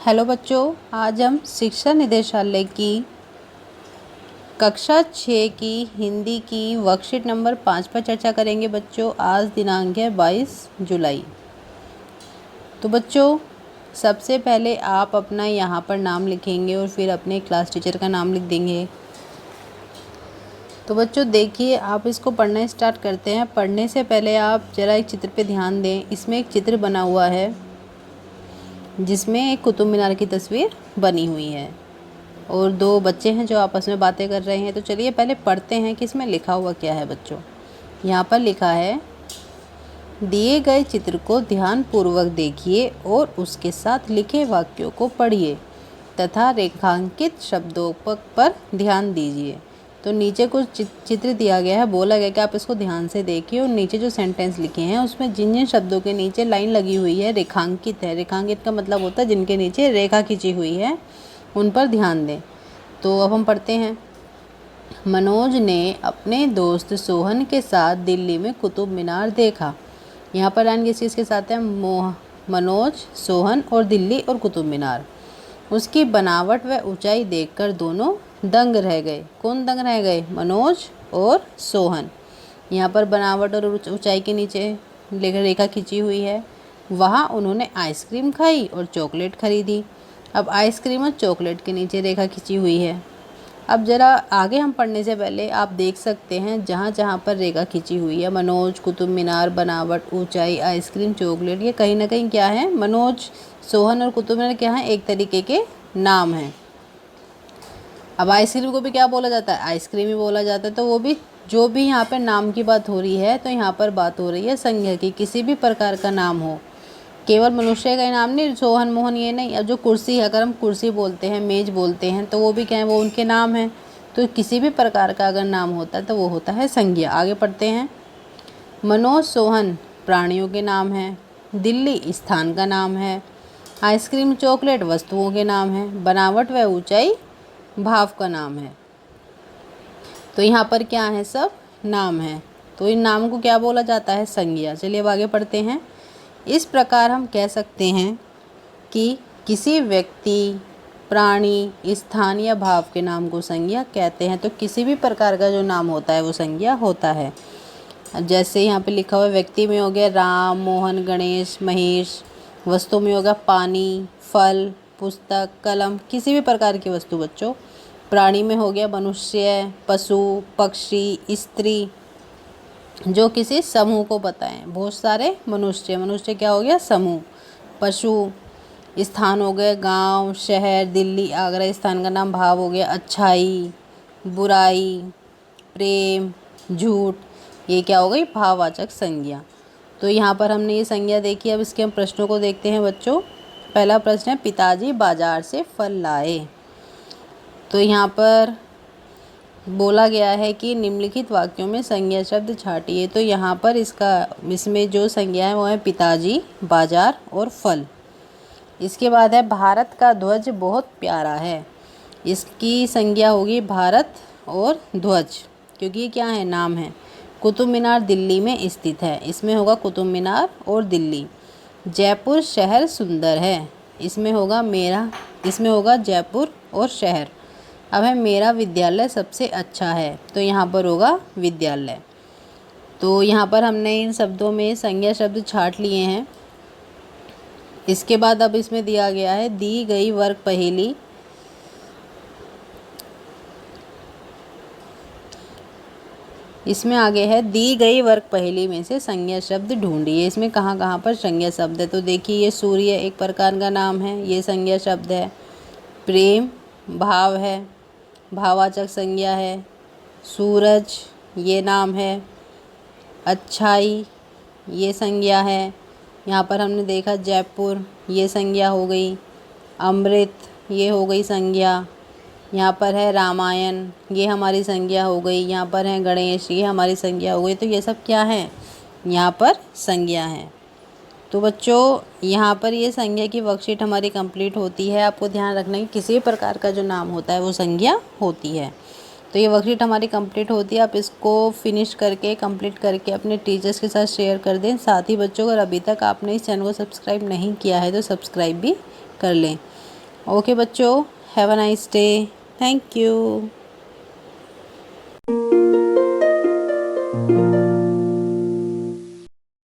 Hello बच्चों, आज हम शिक्षा निदेशालय की कक्षा 6 की हिंदी की वर्कशीट नंबर 5 पर चर्चा करेंगे। बच्चों, आज दिनांक है 22 जुलाई। तो बच्चों, सबसे पहले आप अपना यहाँ पर नाम लिखेंगे और फिर अपने क्लास टीचर का नाम लिख देंगे। तो बच्चों देखिए, आप इसको पढ़ना स्टार्ट करते हैं। पढ़ने से पहले आप ज़रा एक चित्र पे ध्यान दें। इसमें एक चित्र बना हुआ है जिसमें एक कुतुब मीनार की तस्वीर बनी हुई है और दो बच्चे हैं जो आपस में बातें कर रहे हैं। तो चलिए पहले पढ़ते हैं कि इसमें लिखा हुआ क्या है। बच्चों, यहाँ पर लिखा है, दिए गए चित्र को ध्यानपूर्वक देखिए और उसके साथ लिखे वाक्यों को पढ़िए तथा रेखांकित शब्दों पर ध्यान दीजिए। तो नीचे कुछ चित्र दिया गया है, बोला गया कि आप इसको ध्यान से देखिए और नीचे जो सेंटेंस लिखे हैं उसमें जिन जिन शब्दों के नीचे लाइन लगी हुई है रेखांकित है। रेखांकित का मतलब होता है जिनके नीचे रेखा खींची हुई है, उन पर ध्यान दें। तो अब हम पढ़ते हैं। मनोज ने अपने दोस्त सोहन के साथ दिल्ली में कुतुब मीनार देखा। यहाँ पर लाइन किस चीज़ के साथ है? मनोज, सोहन और दिल्ली और कुतुब मीनार। उसकी बनावट व ऊंचाई देखकर दोनों दंग रह गए। कौन दंग रह गए? मनोज और सोहन। यहाँ पर बनावट और ऊंचाई के नीचे रेखा खींची हुई है। वहाँ उन्होंने आइसक्रीम खाई और चॉकलेट खरीदी। अब आइसक्रीम और चॉकलेट के नीचे रेखा खींची हुई है। अब ज़रा आगे हम पढ़ने से पहले आप देख सकते हैं जहाँ जहाँ पर रेखा खींची हुई है, मनोज, कुतुब मीनार, बनावट, ऊंचाई, आइसक्रीम, चॉकलेट, ये कहीं ना कहीं क्या है? मनोज, सोहन और कुतुब मीनार क्या है? एक तरीके के नाम हैं। अब आइसक्रीम को भी क्या बोला जाता है? आइसक्रीम ही बोला जाता है। तो वो भी जो भी यहाँ पर नाम की बात हो रही है, तो यहाँ पर बात हो रही है संज्ञा की। किसी भी प्रकार का नाम हो, केवल मनुष्य का नाम नहीं, सोहन, मोहन, ये नहीं। अब जो कुर्सी है, अगर हम कुर्सी बोलते हैं, मेज बोलते हैं, तो वो भी क्या है? वो उनके नाम हैं। तो किसी भी प्रकार का अगर नाम होता है तो वो होता है संज्ञा। आगे पढ़ते हैं। मनोज, सोहन प्राणियों के नाम हैं। दिल्ली स्थान का नाम है। आइसक्रीम, चॉकलेट वस्तुओं के नाम हैं। बनावट व ऊंचाई भाव का नाम है। तो यहाँ पर क्या है? सब नाम है। तो इन नाम को क्या बोला जाता है? संज्ञा। चलिए अब आगे पढ़ते हैं। इस प्रकार हम कह सकते हैं कि किसी व्यक्ति, प्राणी, स्थान या भाव के नाम को संज्ञा कहते हैं। तो किसी भी प्रकार का जो नाम होता है वो संज्ञा होता है। जैसे यहाँ पे लिखा हुआ, व्यक्ति में हो गया राम, मोहन, गणेश, महेश। वस्तु में होगा पानी, फल, पुस्तक, कलम, किसी भी प्रकार की वस्तु। बच्चों, प्राणी में हो गया मनुष्य, पशु, पक्षी, स्त्री, जो किसी समूह को बताएं। बहुत सारे मनुष्य, मनुष्य क्या हो गया? समूह। पशु, स्थान हो गए गांव, शहर, दिल्ली, आगरा। स्थान का नाम। भाव हो गया अच्छाई, बुराई, प्रेम, झूठ। ये क्या हो गई? भाववाचक संज्ञा। तो यहाँ पर हमने ये संज्ञा देखी। अब इसके हम प्रश्नों को देखते हैं बच्चों। पहला प्रश्न है, पिताजी बाजार से फल लाए। तो यहाँ पर बोला गया है कि निम्नलिखित वाक्यों में संज्ञा शब्द छांटिए। तो यहाँ पर इसमें जो संज्ञा है वो है पिताजी, बाजार और फल। इसके बाद है, भारत का ध्वज बहुत प्यारा है। इसकी संज्ञा होगी भारत और ध्वज, क्योंकि ये क्या है? नाम है। कुतुब मीनार दिल्ली में स्थित है। इसमें होगा कुतुब मीनार और दिल्ली। जयपुर शहर सुंदर है। इसमें होगा जयपुर और शहर। अब है, मेरा विद्यालय सबसे अच्छा है। तो यहाँ पर होगा विद्यालय। तो यहाँ पर हमने इन शब्दों में संज्ञा शब्द छांट लिए हैं। इसके बाद अब इसमें दिया गया है, दी गई वर्ग पहेली। इसमें आगे है, दी गई वर्ग पहेली में से संज्ञा शब्द ढूंढिए। इसमें कहाँ कहाँ पर संज्ञा शब्द है? तो देखिए, ये सूर्य एक प्रकार का नाम है, ये संज्ञा शब्द है। प्रेम भाव है, भाववाचक संज्ञा है। सूरज ये नाम है। अच्छाई ये संज्ञा है। यहाँ पर हमने देखा जयपुर, ये संज्ञा हो गई। अमृत ये हो गई संज्ञा। यहाँ पर है रामायण, ये हमारी संज्ञा हो गई। यहाँ पर है गणेश, ये हमारी संज्ञा हो गई। तो ये सब क्या है? यहाँ पर संज्ञा है। तो बच्चों, यहाँ पर ये संज्ञा की वर्कशीट हमारी कंप्लीट होती है। आपको ध्यान रखना है कि किसी भी प्रकार का जो नाम होता है वो संज्ञा होती है। तो ये वर्कशीट हमारी कंप्लीट होती है। आप इसको फिनिश करके कंप्लीट करके अपने टीचर्स के साथ शेयर कर दें। साथ ही बच्चों, अगर अभी तक आपने इस चैनल को सब्सक्राइब नहीं किया है तो सब्सक्राइब भी कर लें। ओके बच्चों, have a nice day. Thank you.